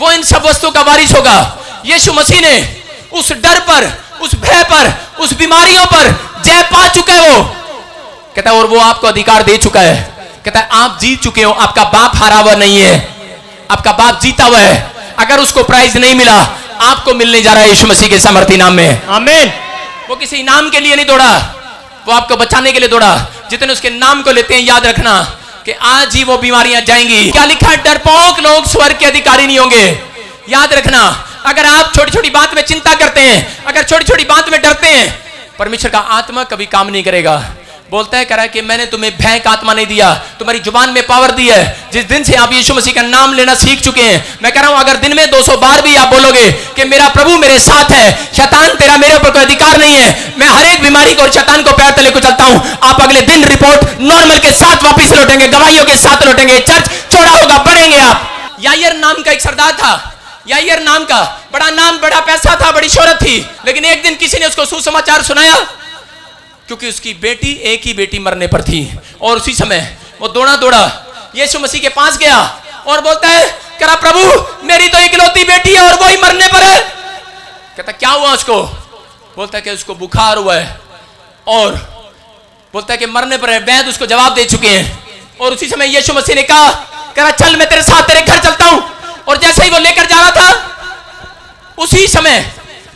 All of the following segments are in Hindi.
वो इन सब वस्तुओं का वारिस होगा। यीशु मसीह ने उस डर पर, उस भय पर, उस बीमारियों पर जय पा चुका है। वो कहता है और वो आपको अधिकार दे चुका है। कहता है आप जीत चुके हो, आपका बाप हारा हुआ नहीं है, आपका बाप जीता हुआ है। अगर उसको प्राइज नहीं मिला, आपको मिलने जा रहा है यीशु मसीह के सामर्थी नाम में। आमीन। वो किसी इनाम के लिए नहीं दौड़ा, वो आपको बचाने के लिए दौड़ा। जितने उसके नाम को लेते हैं, याद रखना कि आज ही वो बीमारियां जाएंगी। क्या लिखा है? डरपोक लोग स्वर्ग के अधिकारी नहीं होंगे। याद रखना, अगर आप छोटी छोटी बात में चिंता करते हैं, अगर छोटी छोटी बात में डरते हैं, परमेश्वर का आत्मा कभी काम नहीं करेगा। बोलता है, कह रहा है कि मैंने तुम्हें भय का आत्मा नहीं दिया, तुम्हारी जुबान में पावर दी है। जिस दिन से आप यीशु मसीह का नाम लेना सीख चुके हैं, मैं कह रहा हूं अगर दिन में 200 बार भी आप बोलोगे कि मेरा प्रभु मेरे साथ है, शैतान तेरा मेरे ऊपर कोई अधिकार नहीं है, मैं हर एक बीमारी को और शैतान को पैर तले को चलता हूं, आप अगले दिन रिपोर्ट नॉर्मल के साथ वापिस लौटेंगे, गवाहियों के साथ लौटेंगे, चर्च चौड़ा होगा, बढ़ेंगे आप। यायर नाम का एक सरदार था, यायर नाम का, बड़ा नाम, बड़ा पैसा था, बड़ी शोहरत थी। लेकिन एक दिन किसी ने उसको सुसमाचार सुनाया, क्योंकि उसकी बेटी, एक ही बेटी मरने पर थी। और उसी समय वो दौड़ा दौड़ा यीशु मसीह के पास गया और बोलता है, कह रहा प्रभु मेरी तो इकलौती बेटी है और वो ही मरने पर है। कहता क्या हुआ उसको? बोलता है कि उसको बुखार हुआ है और बोलता है कि मरने पर है। वैद्य उसको जवाब दे चुके हैं। और उसी समय यीशु मसीह ने कहा, कह रहा चल मैं तेरे साथ तेरे घर चलता हूं। और जैसे ही वो लेकर जा रहा था, उसी समय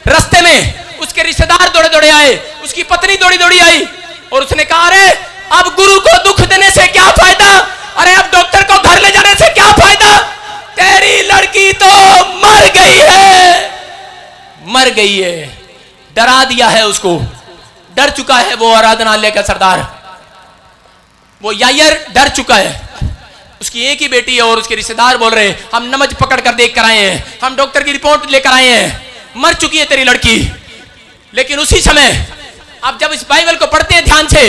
रास्ते में उसके रिश्तेदार दौड़े दौड़े आए, उसकी पत्नी दौड़ी दौड़ी आई और उसने कहा, अरे अब गुरु को दुख देने से क्या फायदा, अरे अब डॉक्टर को घर ले जाने से क्या फायदा, तेरी लड़की तो मर गई है, मर गई है। डरा दिया है उसको, डर चुका है वो आराधनालय का सरदार, वो यायर डर चुका है। उसकी एक ही बेटी है और उसके रिश्तेदार बोल रहे हैं, हम नमज पकड़ कर देख कर आए हैं, हम डॉक्टर की रिपोर्ट लेकर आए हैं, मर चुकी है तेरी लड़की। लेकिन उसी समय आप जब इस बाइबल को पढ़ते हैं ध्यान से,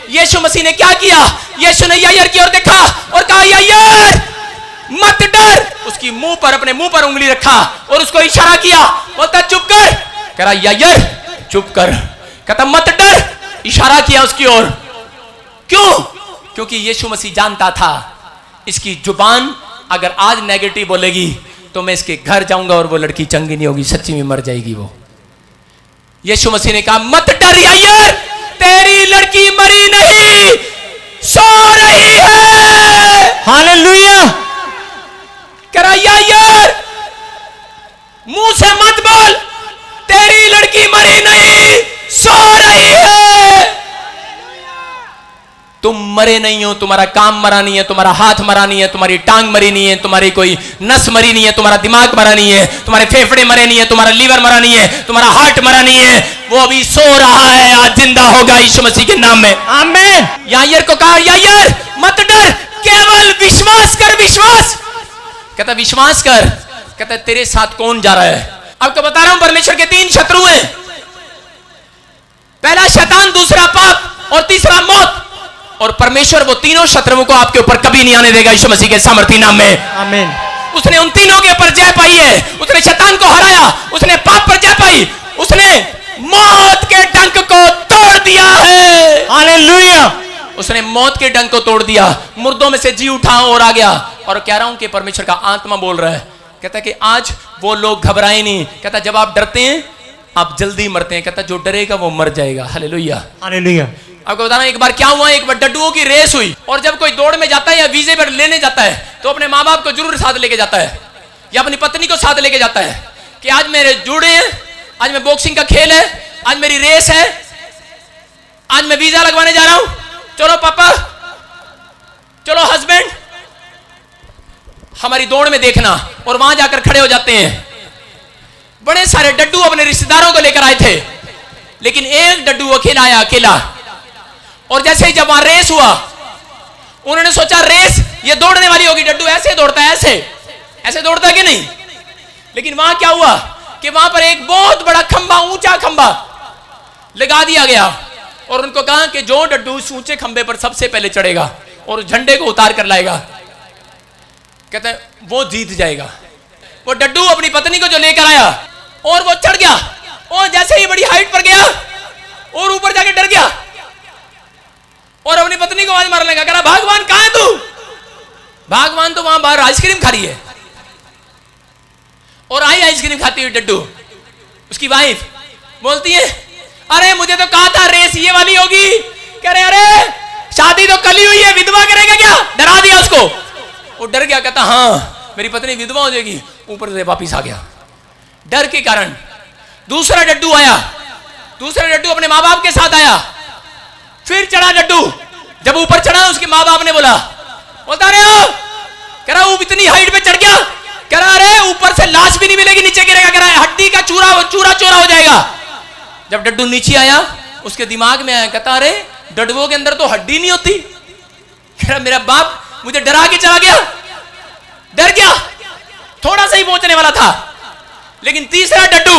यीशु मसीह ने क्या किया? यीशु ने यायर की ओर देखा और कहा, यायर मत डर। उसकी मुंह पर, अपने मुंह पर उंगली रखा और उसको इशारा किया, बोलता चुप कर। कह रहा यायर चुप कर। कहता मत डर, इशारा किया उसकी ओर। क्यों? क्योंकि यीशु मसीह जानता था इसकी जुबान अगर आज नेगेटिव बोलेगी तो मैं इसके घर जाऊंगा और वो लड़की चंगी नहीं होगी, सच्ची में मर जाएगी वो। यीशु मसीह ने कहा मत डर यायर, तेरी लड़की मरी नहीं, सो रही है। हालेलुया। कह रहा यायर मुंह से मत बोल, तेरी लड़की मरी नहीं, सो रही है। तुम मरे नहीं हो, तुम्हारा काम मरा नहीं है, तुम्हारा हाथ मरा नहीं है, तुम्हारी टांग मरी नहीं है, तुम्हारी कोई नस मरी नहीं है, तुम्हारा दिमाग मरा नहीं है, तुम्हारे फेफड़े मरे नहीं है, तुम्हारा लीवर मरा नहीं है, तुम्हारा हार्ट मरा नहीं है, वो अभी सो रहा है, आज जिंदा होगा यीशु मसीह के नाम में। आमीन। यायर को कहा यायर मत डर, केवल विश्वास कर, विश्वास। कहता विश्वास कर। कहता तेरे साथ कौन जा रहा है? आपको बता रहा हूं परमेश्वर के 3 शत्रु हैं। पहला शैतान, दूसरा पाप और तीसरा मौत। और परमेश्वर वो तीनों शत्रुओं को आपके ऊपर कभी नहीं आने देगा यीशु मसीह के सामर्थी नाम में। आमीन। उसने उन तीनों के ऊपर जय पाई है। उसने शैतान को हराया, उसने पाप पर जय पाई, उसने मौत के डंक को तोड़ दिया है। हालेलुया। उसने मौत के डंक को तोड़ दिया, मुर्दों में से जी उठा और आ गया। और कह रहा हूं कि परमेश्वर का आत्मा बोल रहा है, कहता है कि आज वो लोग घबराए नहीं। कहता जब आप डरते हैं आप जल्दी मरते हैं। कहता जो डरेगा वो मर जाएगा। Hallelujah, hallelujah. आपको बताना एक बार क्या हुआ, एक बार डड्डुओं की रेस हुई और जब कोई दौड़ में जाता है या वीजे पर लेने जाता है तो अपने माँ बाप को जरूर साथ लेके जाता है या अपनी पत्नी को साथ लेके जाता है कि आज मेरे जुड़े हैं, आज मैं बॉक्सिंग का खेल है, आज मेरी रेस है, आज मैं वीजा लगवाने जा रहा हूं, चलो पापा, चलो हस्बैंड, हमारी दौड़ में देखना। और वहां जाकर खड़े हो जाते हैं। बड़े सारे डड्डू अपने रिश्तेदारों को लेकर आए थे, लेकिन एक डड्डू अकेला आया, अकेला। और जैसे ही जब वहां रेस हुआ, उन्होंने सोचा रेस ये दौड़ने वाली होगी, डड्डू ऐसे दौड़ता है, ऐसे ऐसे दौड़ता है कि नहीं। लेकिन वहां क्या हुआ कि वहां पर एक बहुत बड़ा खंबा, ऊंचा खंबा लगा दिया गया और उनको कहा कि जो डड्डू उस ऊंचे खंबे पर सबसे पहले चढ़ेगा और उस झंडे को उतार कर लाएगा, कहते हैं वो जीत जाएगा। वो डड्डू अपनी पत्नी को जो लेकर आया और वो चढ़ गया और जैसे ही बड़ी हाइट पर गया और ऊपर जाके डर गया और अपनी पत्नी को आवाज मारने लगा, कह रहा भगवान कहां है तू? भगवान तो वहां बाहर आइसक्रीम खा रही है। आइसक्रीम खाती हुई डड्डू, उसकी वाइफ बोलती है, अरे मुझे तो कहा था रेस ये वाली होगी। कह रहे अरे शादी तो कल ही हुई है, विधवा करेगा क्या? डरा दिया उसको। वो डर गया, कहता हाँ मेरी पत्नी विधवा हो जाएगी। ऊपर से वापिस आ गया डर के कारण। दूसरा डड्डू आया, दूसरा डड्डू अपने माँ बाप के साथ आया, फिर चढ़ा डड्डू। जब ऊपर चढ़ा उसके माँ बाप ने बोलता अरे कह रहा वो इतनी हाइट पे चढ़ गया, कह रहा अरे ऊपर से लाश भी नहीं मिलेगी, नीचे गिरेगा, कह रहा है हड्डी का चूरा चूरा हो जाएगा। जब डड्डू नीचे आया उसके दिमाग में आया, कहता अरे डड्डुओं के अंदर तो हड्डी नहीं होती। कह रहा मेरा बाप मुझे डरा के चला गया, डर गया, थोड़ा सा ही पहुंचने वाला था। लेकिन तीसरा डड्डू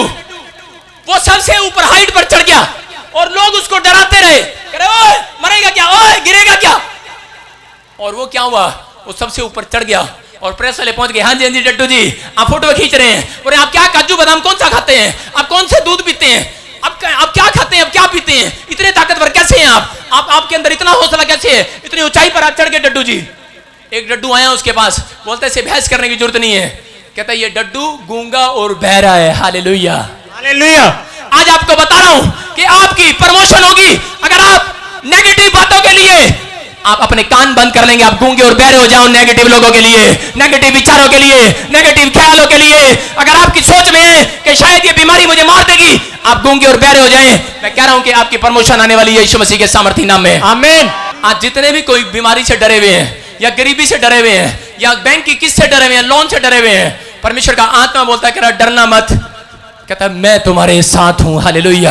वो सबसे ऊपर हाइट पर चढ़ गया और लोग उसको डराते रहे, कह रहे ओए मरेगा क्या, ओए गिरेगा क्या। और वो क्या हुआ, वो सबसे ऊपर चढ़ गया और प्रेस वाले पहुंच गए, हाँ जी डड्डू जी आप फोटो खींच रहे हैं। और आप क्या काजू बादाम कौन सा खाते हैं, आप कौन से दूध पीते हैं, आप क्या खाते हैं, आप क्या पीते हैं, इतने ताकतवर कैसे हैं आप आपके अंदर इतना हौसला कैसे है, इतनी ऊंचाई पर आप चढ़ गए डड्डू जी। एक डड्डू आया उसके पास, बोलते से बहस करने की जरूरत नहीं है, कहता ये डड्डू गूंगा और बहरा है। Hallelujah hallelujah. आज आपको बता रहा हूं कि आपकी प्रमोशन होगी अगर आप नेगेटिव बातों के लिए आप अपने कान बंद कर लेंगे। आप गूंगे और बहरे हो जाओ नेगेटिव लोगों के लिए, नेगेटिव विचारों के लिए, नेगेटिव ख्यालों के लिए। अगर आपकी सोच में है कि शायद ये बीमारी मुझे मार देगी, आप गूंगे और बहरे हो जाएं। मैं कह रहा हूं कि आपकी प्रमोशन आने वाली है यीशु मसीह के सामर्थी नाम में, आमीन। आज जितने भी कोई बीमारी से डरे हुए हैं या गरीबी से डरे हुए हैं या बैंक की किस्त से डरे हुए हैं, लोन से डरे हुए हैं, परमेश्वर का आत्मा बोलता है डरना मत, कहता मैं तुम्हारे साथ हूं। हालेलुया।